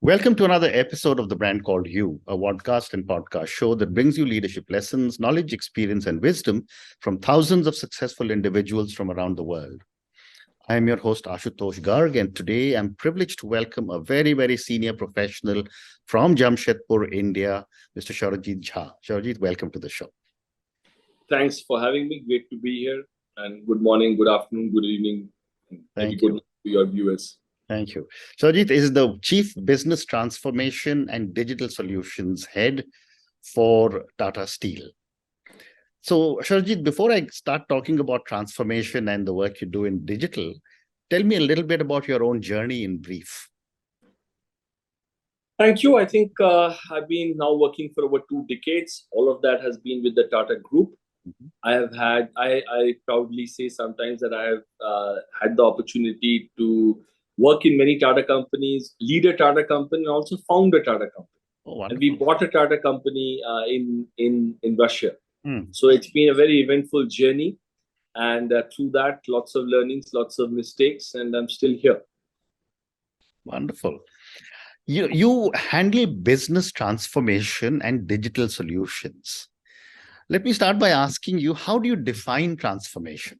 Welcome to another episode of The Brand Called You, a podcast and podcast show that brings you leadership lessons, knowledge, experience, and wisdom from thousands of successful individuals from around the world. I am your host, Ashutosh Garg, and today I'm privileged to welcome a very, very senior professional from Jamshedpur, India, Mr. Sarajit Jha. Sarajit, welcome to the show. Thanks for having me. Great to be here. And good morning, good afternoon, good evening. Thank you. you. To your viewers. Thank you. Sarajit is the Chief Business Transformation and Digital Solutions Head for Tata Steel. So, Sarajit, before I start talking about transformation and the work you do in digital, tell me a little bit about your own journey in brief. Thank you. I think I've been now working for over 2 decades. All of that has been with the Tata Group. I proudly say sometimes that I have had the opportunity to work in many Tata companies, lead a Tata company, and also found a Tata company. Oh, and we bought a Tata company in Russia. So it's been a very eventful journey. And through that, lots of learnings, lots of mistakes, and I'm still here. Wonderful. You handle business transformation and digital solutions. Let me start by asking you, how do you define transformation?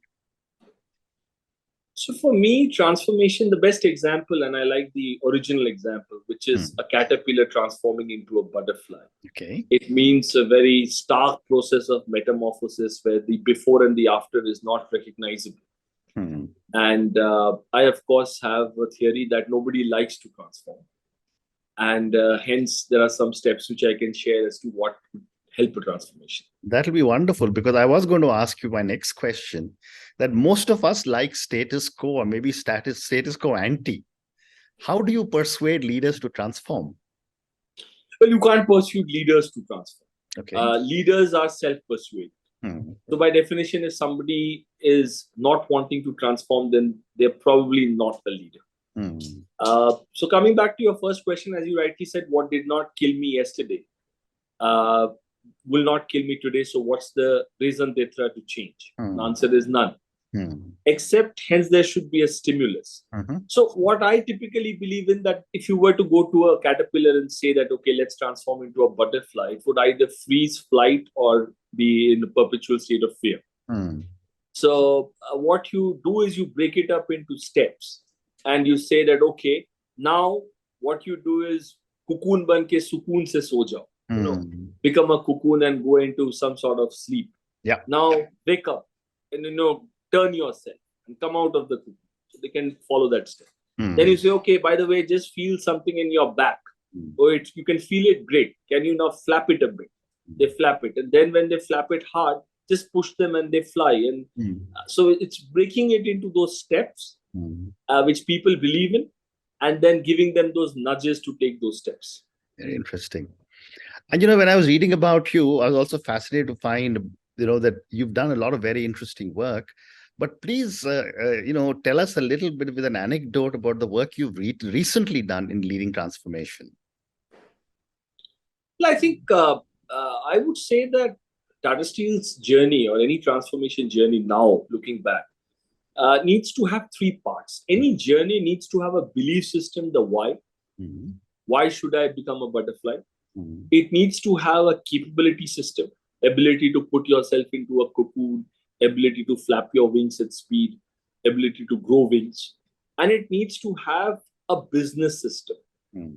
So for me, transformation, the best example, and I like the original example, which is a caterpillar transforming into a butterfly. Okay. It means a very stark process of metamorphosis where the before and the after is not recognizable. And I, of course, have a theory that nobody likes to transform. And hence, there are some steps which I can share as to what could help a transformation. That'll be wonderful, because I was going to ask you my next question, that most of us like status quo, or maybe status quo ante. How do you persuade leaders to transform? Well, you can't persuade leaders to transform. Okay. Leaders are self-persuaded. So by definition, if somebody is not wanting to transform, then they're probably not a leader. So coming back to your first question, as you rightly said, what did not kill me yesterday will not kill me today. So what's the reason they try to change? The answer is none. Except, hence, there should be a stimulus. So what I typically believe in, that if you were to go to a caterpillar and say that, okay, let's transform into a butterfly, it would either freeze, flight, or be in a perpetual state of fear. So what you do is you break it up into steps, and you say that, okay, now what you do is cocoon ban ke sukoon se so jao. Become a cocoon and go into some sort of sleep. Now wake up and turn yourself and come out of the cocoon. So they can follow that step. Then you say, okay, by the way, just feel something in your back. You can feel it, great. Can you now flap it a bit? They flap it, and then when they flap it hard, just push them and they fly. And so it's breaking it into those steps which people believe in, and then giving them those nudges to take those steps. Very interesting. And when I was reading about you, I was also fascinated to find that you've done a lot of very interesting work. But please, tell us a little bit with an anecdote about the work you've recently done in leading transformation. Well, I think I would say that Tata Steel's journey, or any transformation journey now, looking back, needs to have 3 parts. Any journey needs to have a belief system, the why. Why should I become a butterfly? It needs to have a capability system, ability to put yourself into a cocoon, ability to flap your wings at speed, ability to grow wings. And it needs to have a business system.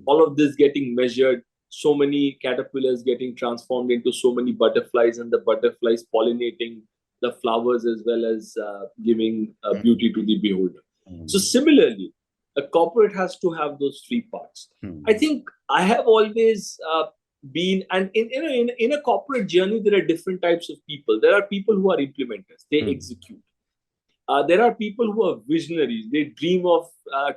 All of this getting measured, so many caterpillars getting transformed into so many butterflies, and the butterflies pollinating the flowers as well as giving beauty to the beholder. So similarly, a corporate has to have those 3 parts. I think I have always been, and in a corporate journey, there are different types of people. There are people who are implementers, they execute. There are people who are visionaries, they dream of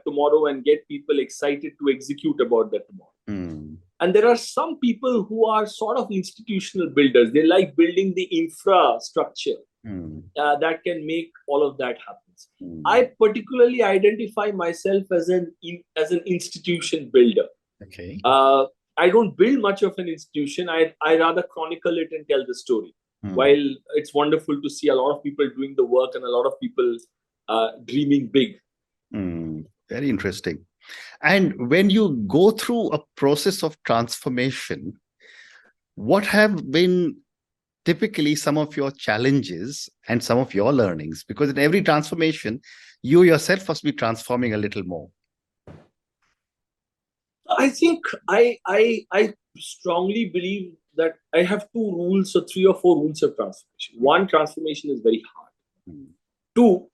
tomorrow and get people excited to execute about that tomorrow. And there are some people who are sort of institutional builders. They like building the infrastructure that can make all of that happen. I particularly identify myself as an institution builder. Okay. I don't build much of an institution. I rather chronicle it and tell the story. While it's wonderful to see a lot of people doing the work and a lot of people dreaming big. Very interesting. And when you go through a process of transformation, what have been typically some of your challenges and some of your learnings? Because in every transformation, you yourself must be transforming a little more. I think I strongly believe that I have two rules or three or four rules of transformation. One, transformation is very hard. Mm. Two,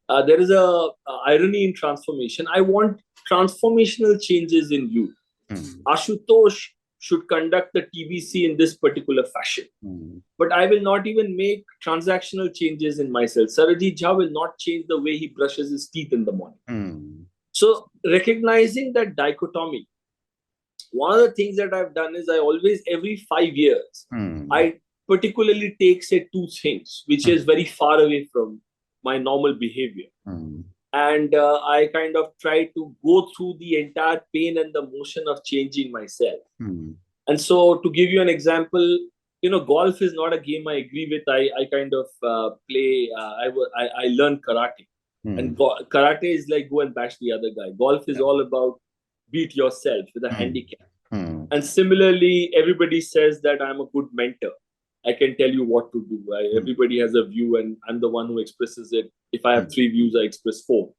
there is a irony in transformation. I want transformational changes in you. Mm. Ashutosh should conduct the TBC in this particular fashion. Mm. But I will not even make transactional changes in myself. Sarajit Jha will not change the way he brushes his teeth in the morning. Mm. So recognizing that dichotomy, one of the things that I've done is I always, every 5 years, Mm. I particularly take, say, two things, which is very far away from my normal behavior. Mm. And I kind of try to go through the entire pain and the motion of changing myself. Mm. And so, to give you an example, golf is not a game I agree with. I kind of play. I learn karate, and karate is like go and bash the other guy. Golf is all about beat yourself with a handicap. And similarly, everybody says that I'm a good mentor. I can tell you what to do. Everybody has a view, and I'm the one who expresses it. If I have 3 views, I express 4.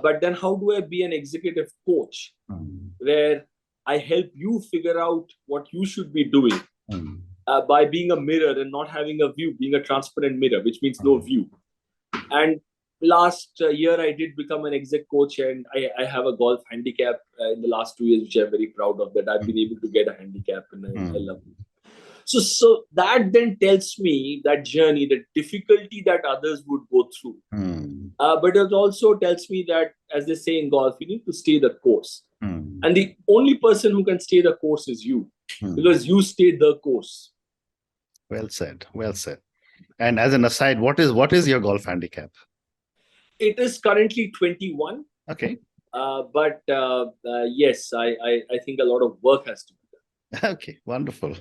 But then, how do I be an executive coach where I help you figure out what you should be doing by being a mirror and not having a view, being a transparent mirror, which means no view. And last year, I did become an exec coach, and I have a golf handicap in the last 2 years, which I'm very proud of, that I've been able to get a handicap, and I love it. So that then tells me that journey, the difficulty that others would go through. But it also tells me that, as they say in golf, you need to stay the course. And the only person who can stay the course is you, because you stay the course. Well said. Well said. And as an aside, what is your golf handicap? It is currently 21. Okay. But yes, I think a lot of work has to be done. Okay, wonderful.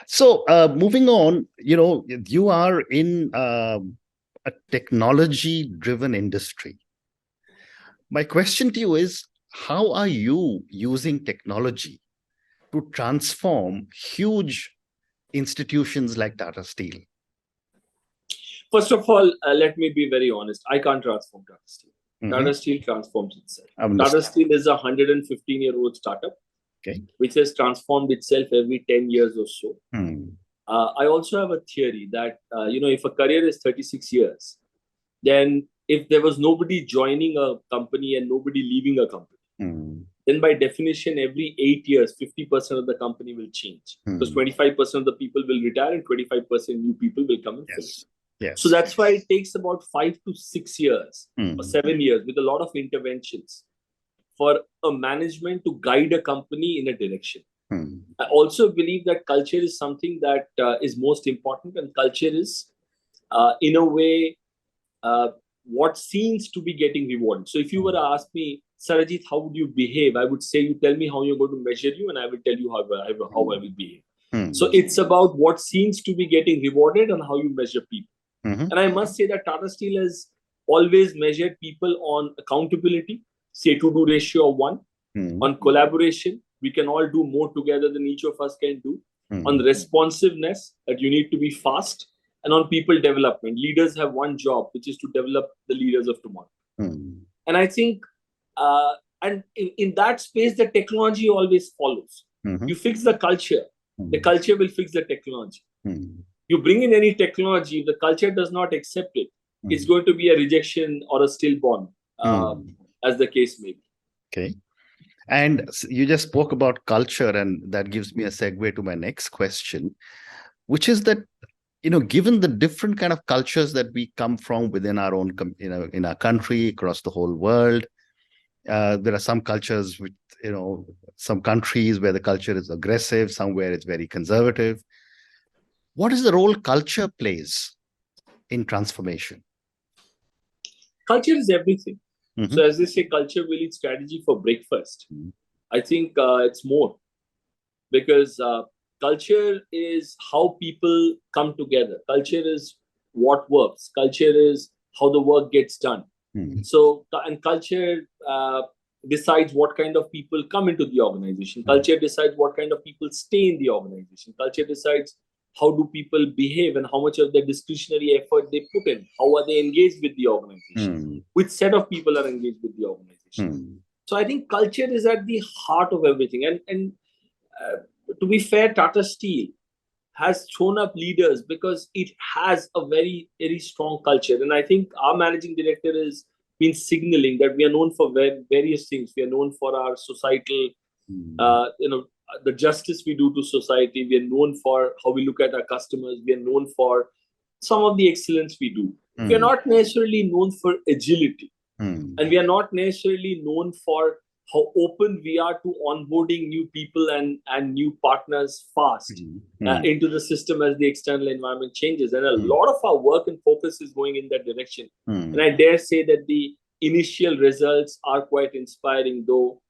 So moving on, you are in a technology-driven industry. My question to you is, how are you using technology to transform huge institutions like Tata Steel? First of all, let me be very honest. I can't transform Tata Steel. Tata Steel transforms itself. Tata Steel is a 115-year-old startup, which has transformed itself every 10 years or so. I also have a theory that, if a career is 36 years, then if there was nobody joining a company and nobody leaving a company, then by definition, every 8 years, 50% of the company will change. Because 25% of the people will retire and 25% new people will come and fill it. Yes. So that's why it takes about 5 to 6 years or 7 years with a lot of interventions for a management to guide a company in a direction. I also believe that culture is something that is most important, and culture is, in a way, what seems to be getting rewarded. So if you were to ask me, Sarajit, how would you behave? I would say, you tell me how you're going to measure you, and I will tell you how I will behave. So it's about what seems to be getting rewarded and how you measure people. And I must say that Tata Steel has always measured people on accountability, say to do ratio of 1, on collaboration, we can all do more together than each of us can do, on responsiveness, that you need to be fast, and on people development. Leaders have one job, which is to develop the leaders of tomorrow. And I think, and in that space, the technology always follows. You fix the culture will fix the technology. You bring in any technology, if the culture does not accept it, it's going to be a rejection or a stillborn, as the case may be. Okay. And you just spoke about culture, and that gives me a segue to my next question, which is that, given the different kind of cultures that we come from within our own, in our country, across the whole world, there are some cultures with, some countries where the culture is aggressive, somewhere it's very conservative. What is the role culture plays in transformation? Culture is everything. So as they say, culture will eat strategy for breakfast. I think it's more, because culture is how people come together. Culture is what works. Culture is how the work gets done. So, and culture decides what kind of people come into the organization. Culture decides what kind of people stay in the organization. Culture decides how do people behave and how much of their discretionary effort they put in. How are they engaged with the organization? Which set of people are engaged with the organization? So I think culture is at the heart of everything. And to be fair, Tata Steel has thrown up leaders because it has a very, very strong culture. And I think our managing director has been signaling that we are known for various things. We are known for our societal, the justice we do to society. We are known for how we look at our customers. We are known for some of the excellence we do. We are not necessarily known for agility. And we are not necessarily known for how open we are to onboarding new people and new partners fast into the system as the external environment changes. And a lot of our work and focus is going in that direction. And I dare say that the initial results are quite inspiring, though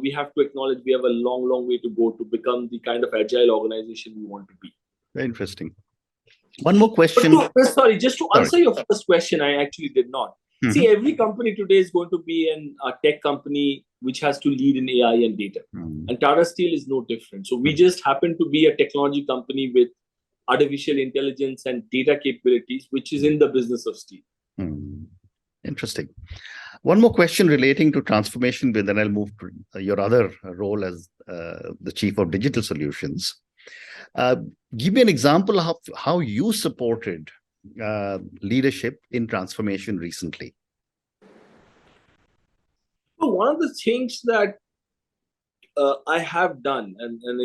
we have to acknowledge we have a long, long way to go to become the kind of agile organization we want to be. Very interesting. One more question. Just to answer your first question, I actually did not. See, every company today is going to be a tech company which has to lead in AI and data. And Tata Steel is no different. So we just happen to be a technology company with artificial intelligence and data capabilities, which is in the business of steel. Interesting. One more question relating to transformation, then I'll move to your other role as the Chief of Digital Solutions. Give me an example of how you supported leadership in transformation recently. So one of the things that I have done, and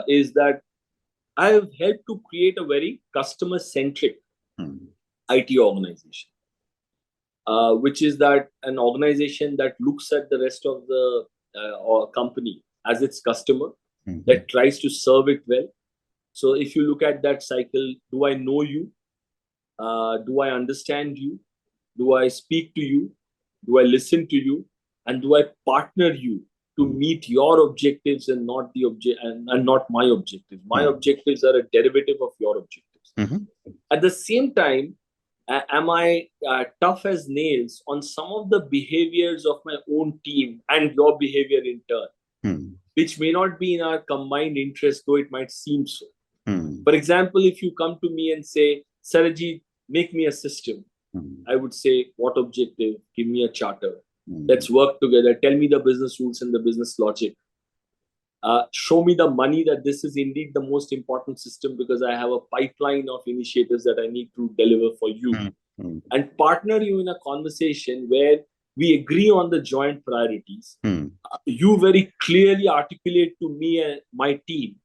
is that I have helped to create a very customer-centric IT organization, which is that an organization that looks at the rest of the company as its customer, that tries to serve it well. So if you look at that cycle, do I know you? Do I understand you? Do I speak to you? Do I listen to you? And do I partner you to meet your objectives and not not my objectives? My objectives are a derivative of your objectives. At the same time, am I tough as nails on some of the behaviors of my own team and your behavior in turn, which may not be in our combined interest, though it might seem so. For example, if you come to me and say, Sarajit, make me a system, I would say, what objective? Give me a charter. Let's work together. Tell me the business rules and the business logic. Show me the money that this is indeed the most important system because I have a pipeline of initiatives that I need to deliver for you. And partner you in a conversation where we agree on the joint priorities. You very clearly articulate to me and my team,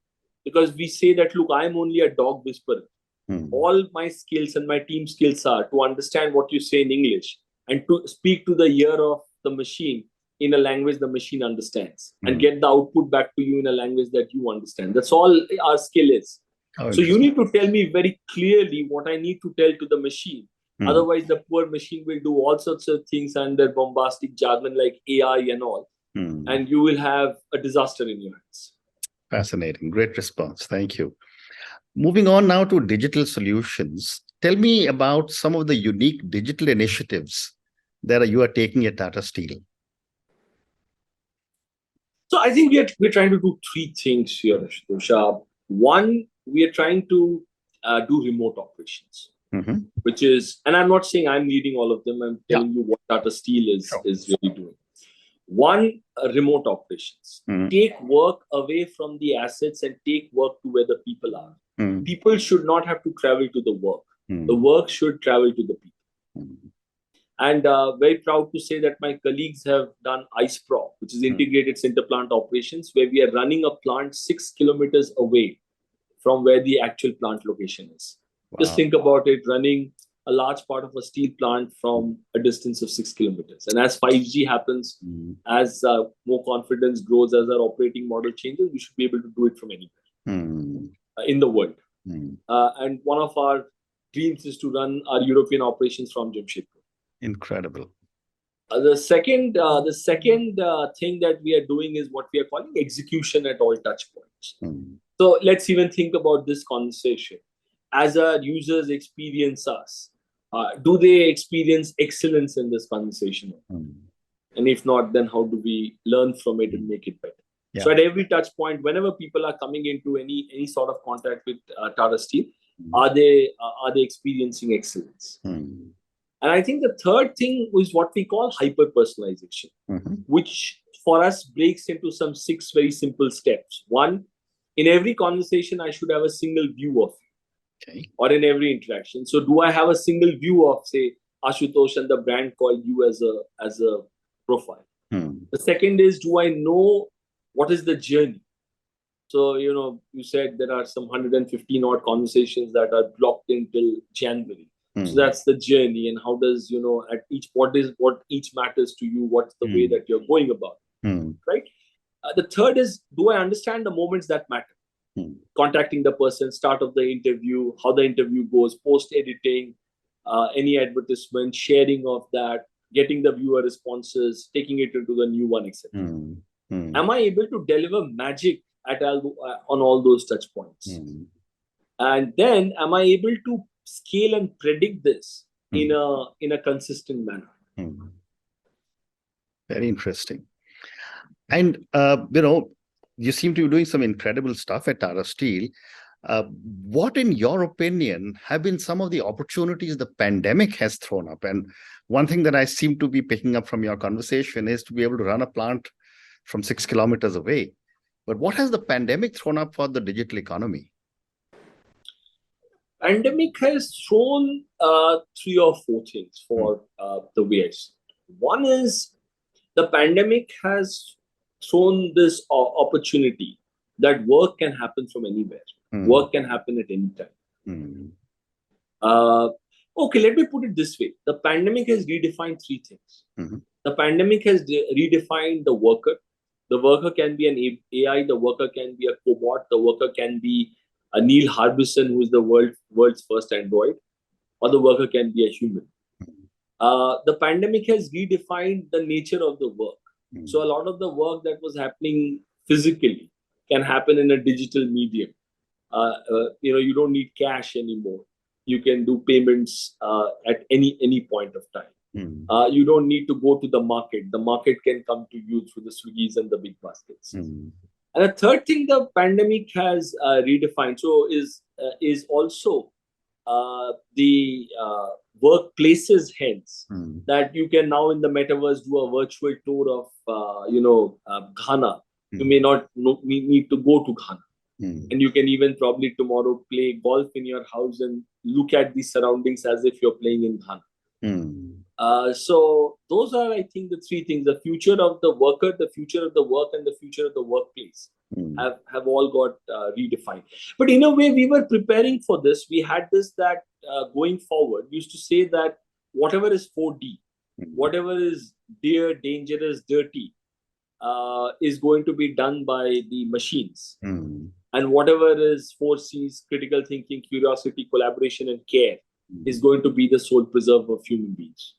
because we say that, look, I'm only a dog whisperer. All my skills and my team skills are to understand what you say in English and to speak to the ear of the machine in a language the machine understands and get the output back to you in a language that you understand. That's all our skill is. So you need to tell me very clearly what I need to tell to the machine. Otherwise, the poor machine will do all sorts of things under bombastic jargon like AI and all. And you will have a disaster in your hands. Fascinating. Great response. Thank you. Moving on now to digital solutions. Tell me about some of the unique digital initiatives that you are taking at Tata Steel. So I think we're trying to do three things here, Ashutosh. One, we are trying to do remote operations, which is, and I'm not saying I'm leading all of them. I'm telling you what Tata Steel is really doing. One, remote operations. Take work away from the assets and take work to where the people are. People should not have to travel to the work. The work should travel to the people. And very proud to say that my colleagues have done ICEPRO, which is Integrated Center Plant Operations, where we are running a plant 6 kilometers away from where the actual plant location is. Just think about it, running a large part of a steel plant from a distance of 6 kilometers. And as 5G happens, as more confidence grows, as our operating model changes, we should be able to do it from anywhere in the world. And one of our dreams is to run our European operations from Jamshedpur. Incredible. The second thing that we are doing is what we are calling execution at all touch points. So let's even think about this conversation. As our users experience us, do they experience excellence in this conversation? And if not, then how do we learn from it and make it better? Yeah. So at every touch point, whenever people are coming into any sort of contact with Tata Steel, are they experiencing excellence? Mm. And I think the third thing is what we call hyper personalization, which for us breaks into some 6 very simple steps. One, in every conversation, I should have a single view of you, Okay. or in every interaction. So do I have a single view of, say, Ashutosh and the brand called you as a profile? The second is, do I know what is the journey? So, you said there are some 115 odd conversations that are blocked until January. So that's the journey, and how does, at what each matters to you, what's the way that you're going about, right? The third is, do I understand the moments that matter? Contacting the person, start of the interview, how the interview goes, post editing, any advertisement, sharing of that, getting the viewer responses, taking it into the new one, etc. Am I able to deliver magic on all those touch points? And then am I able to scale and predict this in a consistent manner? Very interesting. And you seem to be doing some incredible stuff at Tata Steel. What, in your opinion, have been some of the opportunities the pandemic has thrown up? And one thing that I seem to be picking up from your conversation is to be able to run a plant from 6 kilometers away. But what has the pandemic thrown up for the digital economy? Pandemic has thrown 3 or 4 things for the way I see it. One is, the pandemic has thrown this opportunity that work can happen from anywhere. Work can happen at any time. Okay, let me put it this way. The pandemic has redefined 3 things. The pandemic has redefined the worker. The worker can be an AI, the worker can be a cobot, the worker can be a Neil Harbison, who is the world's first Android, or the worker can be a human. The pandemic has redefined the nature of the work. So a lot of the work that was happening physically can happen in a digital medium. You don't need cash anymore. You can do payments at any point of time. You don't need to go to the market. The market can come to you through the Swiggies and the big baskets. And the third thing the pandemic has redefined is also the workplaces, hence that you can now in the metaverse do a virtual tour of Ghana. You may not need to go to Ghana. And you can even probably tomorrow play golf in your house and look at the surroundings as if you're playing in Ghana. So those are, I think, the 3 things: the future of the worker, the future of the work, and the future of the workplace have all got redefined. But in a way, we were preparing for this. We had this, that going forward, we used to say that whatever is 4D, whatever is dear, dangerous, dirty, is going to be done by the machines. And whatever is 4Cs, critical thinking, curiosity, collaboration, and care, is going to be the sole preserve of human beings.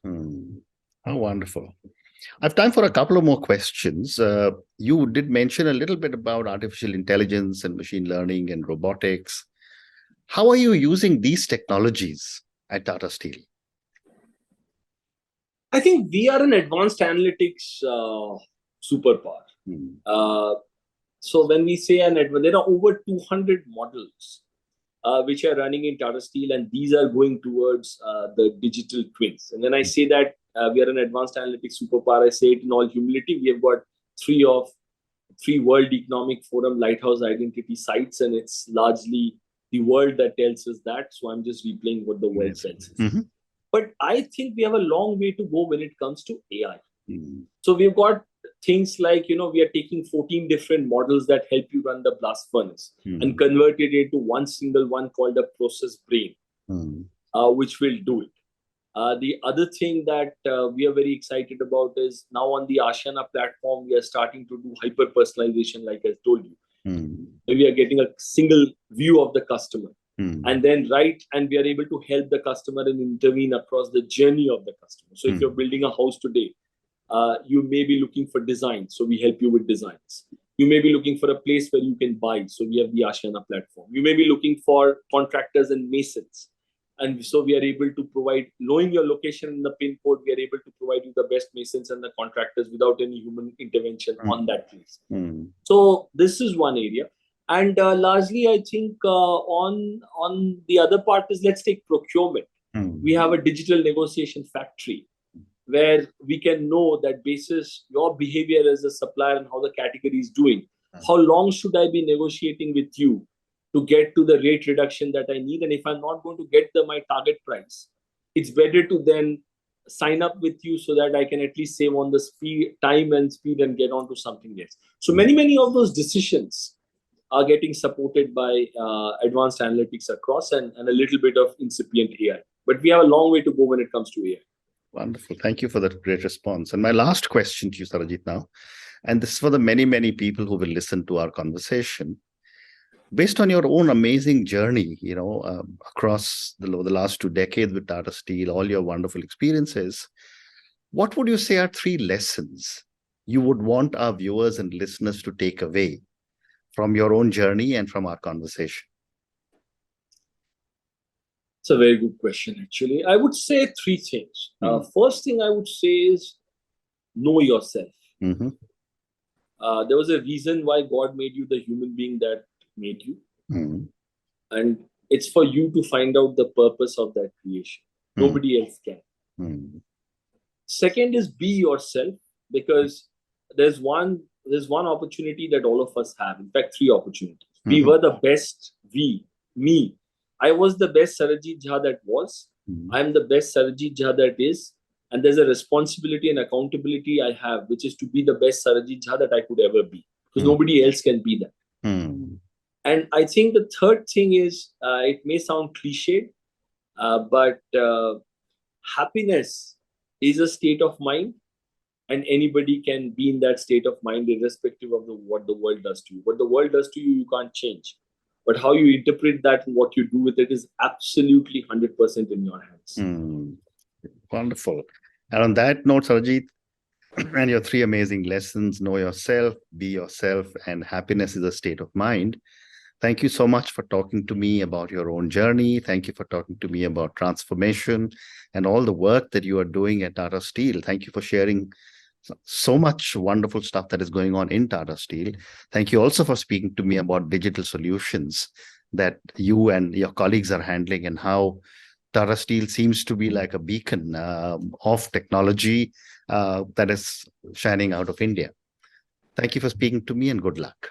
How wonderful. I have time for a couple of more questions. You did mention a little bit about artificial intelligence and machine learning and robotics. How are you using these technologies at Tata Steel? I think we are an advanced analytics superpower. So when we say there are over 200 models which are running in Tata Steel, and these are going towards the digital twins. And when I say that we are an advanced analytics superpower, I say it in all humility. We have got 3 World Economic Forum Lighthouse Identity sites, and it's largely the world that tells us that. So I'm just replaying what the world tells us. But I think we have a long way to go when it comes to AI. So we've got things like, we are taking 14 different models that help you run the blast furnace and convert it into one single one called a process brain, which will do it. The other thing that we are very excited about is now on the Ashiana platform, we are starting to do hyper personalization, like I told you. We are getting a single view of the customer, and then and we are able to help the customer and intervene across the journey of the customer. So if you're building a house today, you may be looking for design, so we help you with designs. You may be looking for a place where you can buy, so we have the Ashiana platform. You may be looking for contractors and masons, And so we are able to provide, knowing your location and the pin code, we are able to provide you the best masons and the contractors without any human intervention on that place. So this is one area. And largely, I think on the other part is, let's take procurement. We have a digital negotiation factory where we can know that basis your behavior as a supplier and how the category is doing. How long should I be negotiating with you to get to the rate reduction that I need? And if I'm not going to get my target price, it's better to then sign up with you so that I can at least save on the time and speed and get on to something else. So many of those decisions are getting supported by advanced analytics across and a little bit of incipient AI. But we have a long way to go when it comes to AI. Wonderful. Thank you for that great response. And my last question to you, Sarajit, now, and this is for the many people who will listen to our conversation. Based on your own amazing journey, across the last 2 decades with Tata Steel, all your wonderful experiences, what would you say are 3 lessons you would want our viewers and listeners to take away from your own journey and from our conversation? It's a very good question, actually. I would say 3 things. First thing I would say is know yourself. There was a reason why God made you the human being that made you. And it's for you to find out the purpose of that creation. Nobody else can. Second is be yourself, because there's one opportunity that all of us have. In fact, 3 opportunities. We were the best, me. I was the best Sarajit Jha that was. I am the best Sarajit Jha that is. And there's a responsibility and accountability I have, which is to be the best Sarajit Jha that I could ever be. Because nobody else can be that. And I think the third thing is, it may sound cliched, but happiness is a state of mind. And anybody can be in that state of mind irrespective of what the world does to you. What the world does to you, you can't change. But how you interpret that and what you do with it is absolutely 100% in your hands. Wonderful. And on that note, Sarajit, and your 3 amazing lessons, know yourself, be yourself, and happiness is a state of mind. Thank you so much for talking to me about your own journey. Thank you for talking to me about transformation and all the work that you are doing at Tata Steel. Thank you for sharing so much wonderful stuff that is going on in Tata Steel. Thank you also for speaking to me about digital solutions that you and your colleagues are handling, and how Tata Steel seems to be like a beacon of technology that is shining out of India. Thank you for speaking to me, and good luck.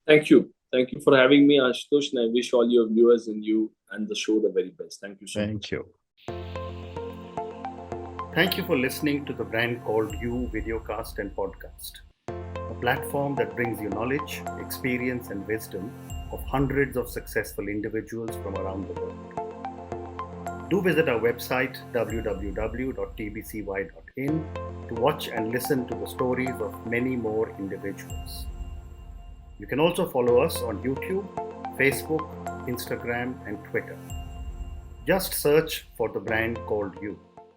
Thank you. Thank you for having me, Ashutosh, and I wish all your viewers and you and the show the very best. Thank you so much. Thank you. Thank you for listening to the Brand Called You videocast and podcast, a platform that brings you knowledge, experience, and wisdom of hundreds of successful individuals from around the world. Do visit our website www.tbcy.in to watch and listen to the stories of many more individuals. You can also follow us on YouTube, Facebook, Instagram, and Twitter. Just search for the Brand Called You.